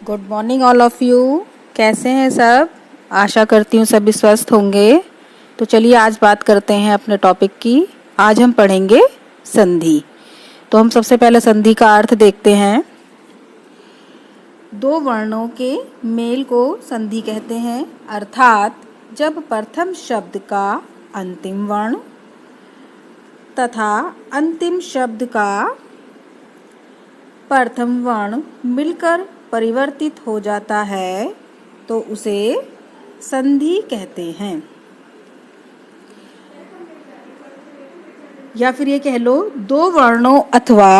Good morning all of you. कैसे हैं सब? आशा करती हूँ सभी स्वस्थ होंगे। तो चलिए आज बात करते हैं अपने टॉपिक की। आज हम पढ़ेंगे संधि। तो हम सबसे पहले संधि का अर्थ देखते हैं। दो वर्णों के मेल को संधि कहते हैं, अर्थात जब प्रथम शब्द का अंतिम वर्ण तथा अंतिम शब्द का प्रथम वर्ण मिलकर परिवर्तित हो जाता है तो उसे संधि कहते हैं। या फिर ये कह लो, दो वर्णों अथवा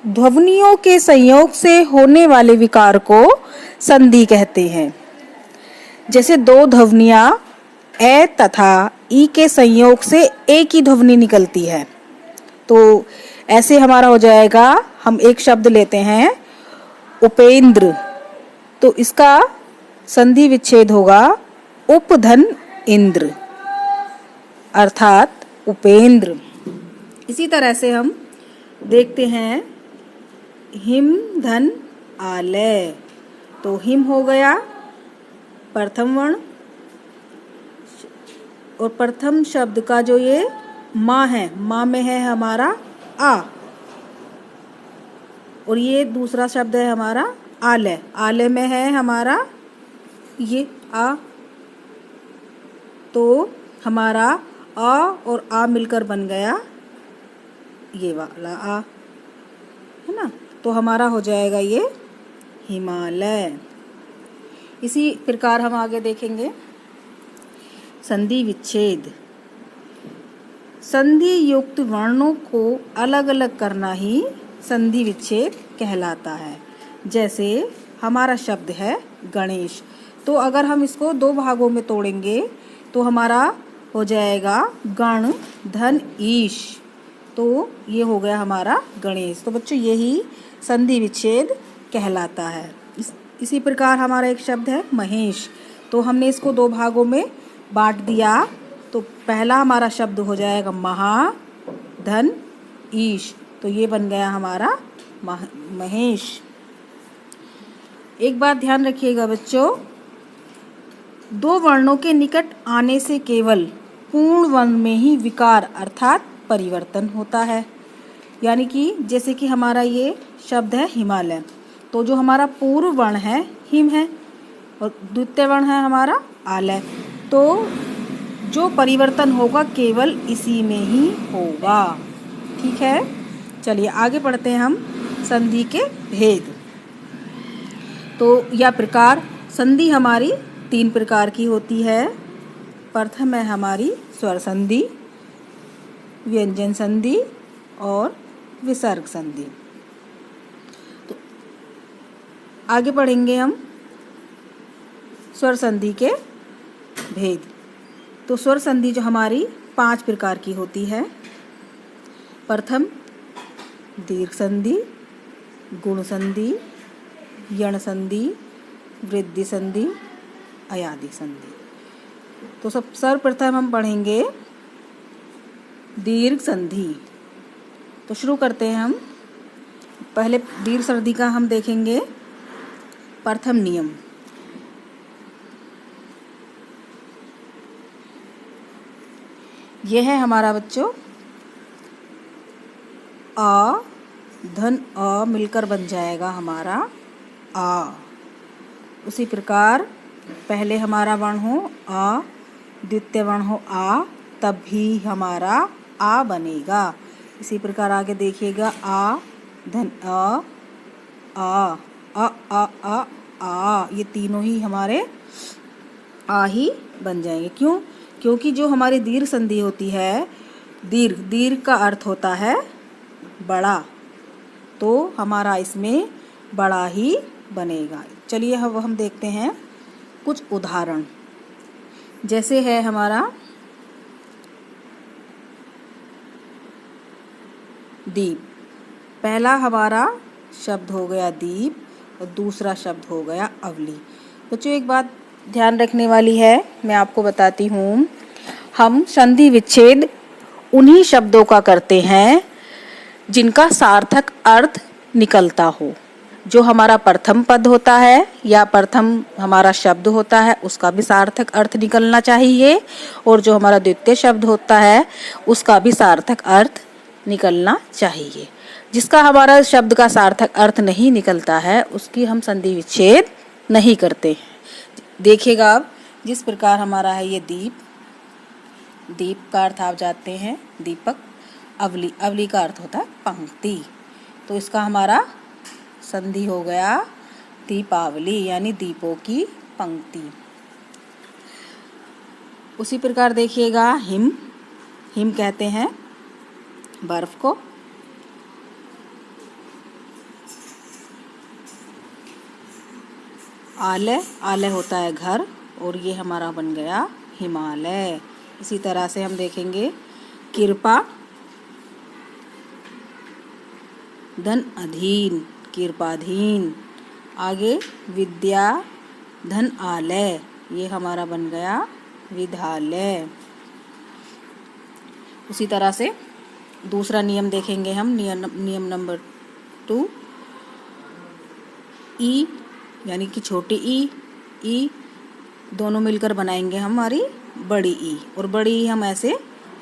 ध्वनियों के संयोग से होने वाले विकार को संधि कहते हैं। जैसे दो ध्वनियां ए तथा ई के संयोग से एक ही ध्वनि निकलती है, तो ऐसे हमारा हो जाएगा। हम एक शब्द लेते हैं उपेंद्र, तो इसका संधि विच्छेद होगा उपधन इंद्र, अर्थात उपेंद्र। इसी तरह से हम देखते हैं हिम धन आलय, तो हिम हो गया प्रथम वर्ण और प्रथम शब्द का जो ये माँ है, माँ में है हमारा आ, और ये दूसरा शब्द है हमारा आलय, आलय में है हमारा ये आ, तो हमारा आ और आ मिलकर बन गया ये वाला आ, है ना। तो हमारा हो जाएगा ये हिमालय। इसी प्रकार हम आगे देखेंगे संधि विच्छेद। संधि युक्त वर्णों को अलग अलग करना ही संधि विच्छेद कहलाता है। जैसे हमारा शब्द है गणेश, तो अगर हम इसको दो भागों में तोड़ेंगे तो हमारा हो जाएगा गण धन ईश, तो ये हो गया हमारा गणेश। तो बच्चों यही संधि विच्छेद कहलाता है। इसी प्रकार हमारा एक शब्द है महेश, तो हमने इसको दो भागों में बांट दिया, तो पहला हमारा शब्द हो जाएगा महा धन ईश, तो ये बन गया हमारा महेश। एक बात ध्यान रखिएगा बच्चों, दो वर्णों के निकट आने से केवल पूर्ण वर्ण में ही विकार अर्थात परिवर्तन होता है। यानी कि जैसे कि हमारा ये शब्द है हिमालय, तो जो हमारा पूर्व वर्ण है हिम है और द्वितीय वर्ण है हमारा आलय, तो जो परिवर्तन होगा केवल इसी में ही होगा। ठीक है, चलिए आगे पढ़ते हैं हम संधि के भेद। तो यह प्रकार संधि हमारी तीन प्रकार की होती है। प्रथम है हमारी स्वर संधि, व्यंजन संधि और विसर्ग संधि। तो आगे पढ़ेंगे हम स्वर संधि के भेद। तो स्वर संधि जो हमारी 5 प्रकार की होती है। प्रथम दीर्घ संधि, गुण संधि, यण संधि, वृद्धि संधि, अयादि संधि। तो सर्वप्रथम हम पढ़ेंगे दीर्घ संधि। तो शुरू करते हैं हम। पहले दीर्घ संधि का हम देखेंगे प्रथम नियम। यह है हमारा बच्चों आ धन अ मिलकर बन जाएगा हमारा आ। उसी प्रकार पहले हमारा वर्ण हो आ, द्वितीय वर्ण हो आ, तब भी हमारा आ बनेगा। इसी प्रकार आगे देखिएगा आ धन आ ये तीनों ही हमारे आ ही बन जाएंगे। क्यों? क्योंकि जो हमारी दीर्घ संधि होती है, दीर्घ का अर्थ होता है बड़ा, तो हमारा इसमें बड़ा ही बनेगा। चलिए हम देखते हैं कुछ उदाहरण। जैसे है हमारा दीप, पहला हमारा शब्द हो गया दीप और दूसरा शब्द हो गया अवली। बच्चों एक बात ध्यान रखने वाली है, मैं आपको बताती हूँ। हम संधि विच्छेद उन्हीं शब्दों का करते हैं जिनका सार्थक अर्थ निकलता हो। जो हमारा प्रथम पद होता है या प्रथम हमारा शब्द होता है उसका भी सार्थक अर्थ निकलना चाहिए, और जो हमारा द्वितीय शब्द होता है उसका भी सार्थक अर्थ निकलना चाहिए। जिसका हमारा शब्द का सार्थक अर्थ नहीं निकलता है उसकी हम संधि विच्छेद नहीं करते। देखिएगा आप, जिस प्रकार हमारा है ये दीप, दीप का अर्थ आप जाते हैं दीपक, अवली, अवली का अर्थ होता है पंक्ति, तो इसका हमारा संधि हो गया दीपावली यानी दीपों की पंक्ति। उसी प्रकार देखिएगा हिम, हिम कहते हैं बर्फ को, आलय, आलय होता है घर, और ये हमारा बन गया हिमालय। इसी तरह से हम देखेंगे कृपा, धन अधीन, कृपाधीन, आगे विद्या, धन आलय, ये हमारा बन गया विद्यालय। उसी तरह से दूसरा नियम देखेंगे हम, नियम नंबर 2, ई यानी कि छोटी ई दोनों मिलकर बनाएंगे हमारी बड़ी ई, और बड़ी ई हम ऐसे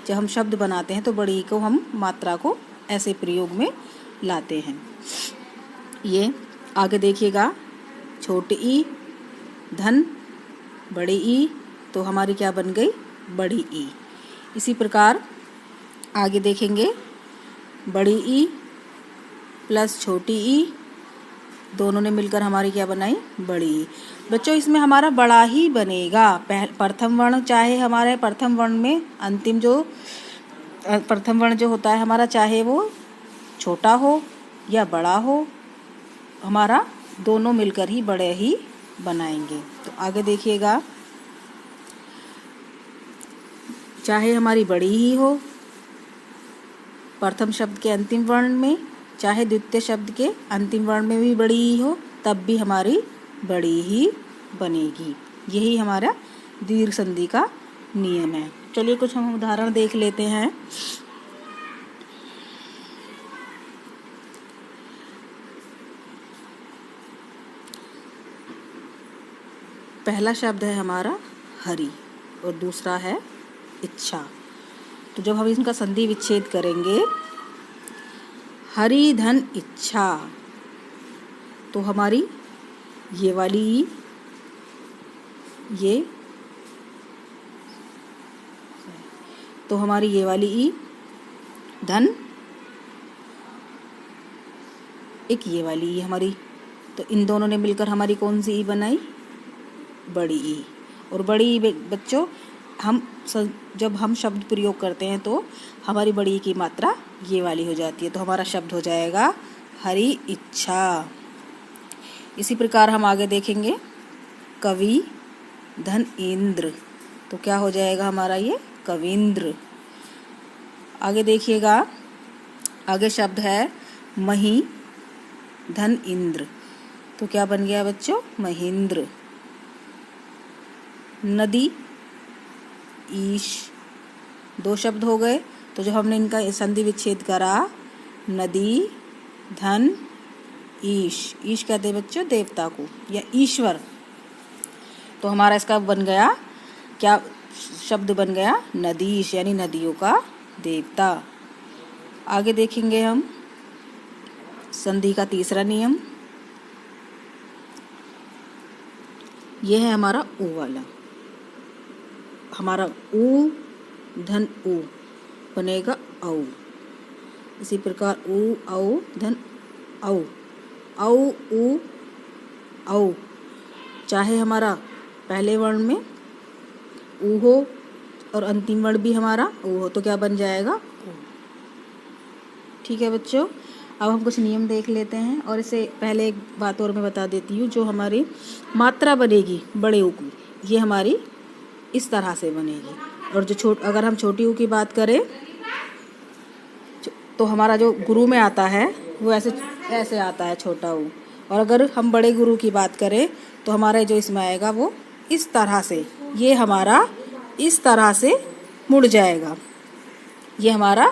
जब हम शब्द बनाते हैं तो बड़ी ई को हम मात्रा को ऐसे प्रयोग में लाते हैं। ये आगे देखिएगा छोटी ई, धन, बड़ी ई, तो हमारी क्या बन गई बड़ी ई। इसी प्रकार आगे देखेंगे बड़ी ई प्लस छोटी ई, दोनों ने मिलकर हमारी क्या बनाई बड़ी ई। बच्चों इसमें हमारा बड़ा ही बनेगा, प्रथम वर्ण, चाहे हमारे प्रथम वर्ण में अंतिम जो प्रथम वर्ण जो होता है हमारा, चाहे वो छोटा हो या बड़ा हो, हमारा दोनों मिलकर ही बड़े ही बनाएंगे। तो आगे देखिएगा, चाहे हमारी बड़ी ही हो प्रथम शब्द के अंतिम वर्ण में, चाहे द्वितीय शब्द के अंतिम वर्ण में भी बड़ी ही हो, तब भी हमारी बड़ी ही बनेगी। यही हमारा दीर्घ संधि का नियम है। चलिए कुछ हम उदाहरण देख लेते हैं। पहला शब्द है हमारा हरि और दूसरा है इच्छा। तो जब हम इनका संधि विच्छेद करेंगे, हरि धन इच्छा, तो हमारी ये वाली ये, तो हमारी ये वाली ई, धन, एक ये वाली ई हमारी, तो इन दोनों ने मिलकर हमारी कौन सी ई बनाई बड़ी ई। और बड़ी ई बच्चों हम जब हम शब्द प्रयोग करते हैं तो हमारी बड़ी ई की मात्रा ये वाली हो जाती है, तो हमारा शब्द हो जाएगा हरि इच्छा। इसी प्रकार हम आगे देखेंगे कवि धन इंद्र, तो क्या हो जाएगा हमारा ये कविंद्र। आगे देखिएगा, आगे शब्द है मही धन इंद्र, तो क्या बन गया बच्चों महेंद्र। नदी ईश, दो शब्द हो गए, तो जब हमने इनका संधि विच्छेद करा, नदी धन ईश, ईश कहते हैं बच्चों देवता को या ईश्वर, तो हमारा इसका बन गया क्या शब्द बन गया नदीश यानी नदियों का देवता। आगे देखेंगे हम संधि का तीसरा नियम, यह है हमारा ऊ वाला, हमारा ऊ धन ऊ बनेगा औ। इसी प्रकार ऊ औ धन औ, औ ऊ औ, चाहे हमारा पहले वर्ण में ऊ हो और अंतिम वर्ण भी हमारा ऊ हो, तो क्या बन जाएगा ऊ। ठीक है बच्चों, अब हम कुछ नियम देख लेते हैं। और इससे पहले एक बात और मैं बता देती हूँ, जो हमारी मात्रा बनेगी बड़े ऊ की, ये हमारी इस तरह से बनेगी। और जो अगर हम छोटी ऊ की बात करें तो हमारा जो गुरु में आता है वो ऐसे ऐसे आता है छोटा ऊ, और अगर हम बड़े गुरु की बात करें तो हमारा जो इसमें आएगा वो इस तरह से, ये हमारा इस तरह से मुड़ जाएगा, ये हमारा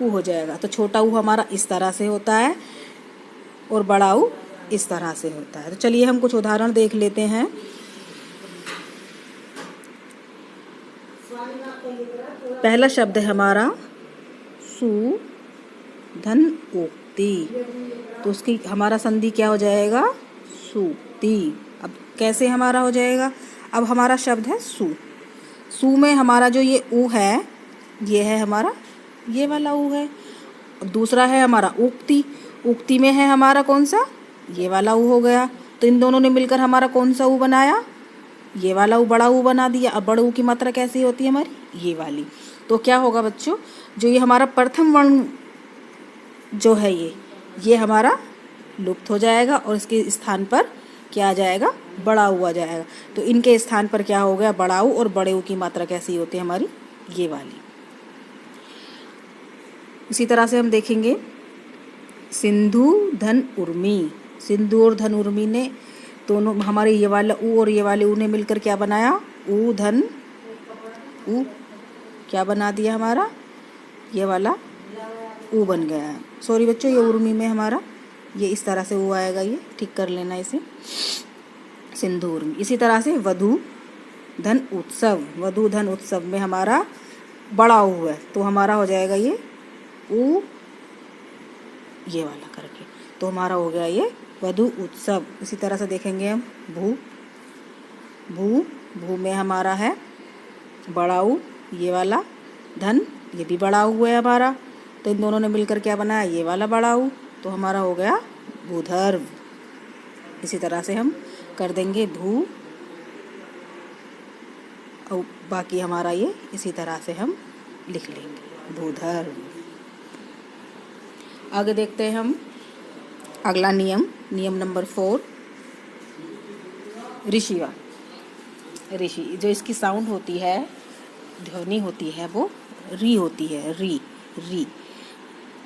ऊ हो जाएगा। तो छोटा ऊ हमारा इस तरह से होता है और बड़ा ऊ इस तरह से होता है। तो चलिए हम कुछ उदाहरण देख लेते हैं। पहला शब्द है हमारा सु धन उक्ति, तो उसकी हमारा संधि क्या हो जाएगा? सूक्ति। अब कैसे हमारा हो जाएगा? अब हमारा शब्द है सु। सु में हमारा जो ये उ है, ये है हमारा ये वाला उ है। अब दूसरा है हमारा उक्ति। उक्ति में है हमारा कौन सा? ये वाला उ हो गया। तो इन दोनों ने मिलकर हमारा कौन सा उ बनाया? ये वाला उ, बड़ा उ बना दिया। अब बड़े उ की मात्रा कैसी होती है हमारी? ये वाली। तो क्या होगा बच्चों, जो ये हमारा प्रथम वर्ण जो है ये हमारा लुप्त हो जाएगा और इसके स्थान पर क्या आ जाएगा? बड़ा उ आ जाएगा। तो इनके स्थान पर क्या हो गया? बड़ा उ, और बड़े उ की मात्रा कैसी होती है हमारी? ये वाली। इसी तरह से हम देखेंगे सिंधु धन उर्मी। सिंधु और धन उर्मी ने दोनों हमारे ये वाला उ और ये वाले उ ने मिलकर क्या बनाया? उ धन उ क्या बना दिया हमारा? ये वाला उ बन गया है। सॉरी बच्चों, ये उर्मी में हमारा ये इस तरह से उ आएगा, ये ठीक कर लेना इसे, सिंधु उर्मी। इसी तरह से वधु धन उत्सव। वधु धन उत्सव में हमारा बड़ा उ है, तो हमारा हो जाएगा ये उ ये वाला करके, तो हमारा हो गया ये वधु उत्सव। इसी तरह से देखेंगे हम भू। भू में हमारा है बड़ा उ ये वाला, धन ये भी बड़ा उ है हमारा, तो इन दोनों ने मिलकर क्या बनाया? ये वाला बड़ा उ, तो हमारा हो गया भूधर्व। इसी तरह से हम कर देंगे भू, और बाकी हमारा ये इसी तरह से हम लिख लेंगे भूधर्व। आगे देखते हैं हम अगला नियम, नियम नंबर 4, ऋषिवा। ऋषि, जो इसकी साउंड होती है, ध्वनि होती है, वो री होती है, री।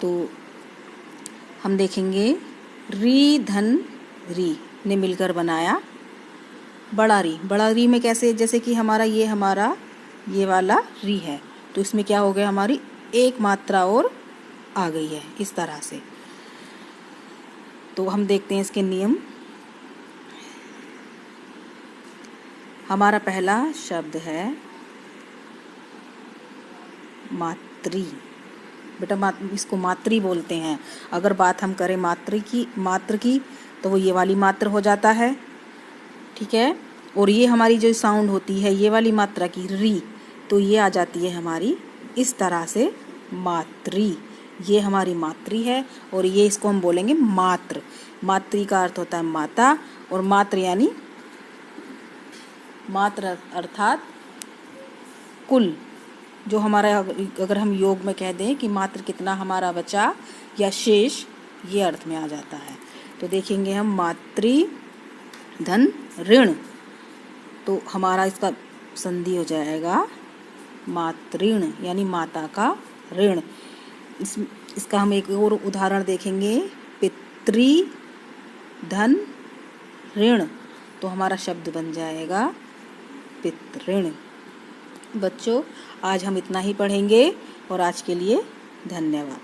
तो हम देखेंगे री धन री ने मिलकर बनाया बड़ा री। बड़ा री में कैसे? जैसे कि हमारा ये वाला री है, तो इसमें क्या हो गया? हमारी एक मात्रा और आ गई है, इस तरह से। तो हम देखते हैं इसके नियम। हमारा पहला शब्द है मातृ। बेटा इसको मातृ बोलते हैं। अगर बात हम करें मात्र की तो वो ये वाली मात्र हो जाता है, ठीक है। और ये हमारी जो साउंड होती है ये वाली मात्रा की री, तो ये आ जाती है हमारी इस तरह से मातृ। ये हमारी मातृ है, और ये इसको हम बोलेंगे मात्र। मातृ का अर्थ होता है माता, और मात्र यानी मात्र अर्थात कुल। जो हमारा, अगर हम योग में कह दें कि मात्र कितना हमारा बचा या शेष, ये अर्थ में आ जाता है। तो देखेंगे हम मातृ धन ऋण, तो हमारा इसका संधि हो जाएगा मातृण, यानी माता का ऋण। इसका हम एक और उदाहरण देखेंगे, पितृ धन ऋण, तो हमारा शब्द बन जाएगा पितृण। बच्चों आज हम इतना ही पढ़ेंगे, और आज के लिए धन्यवाद।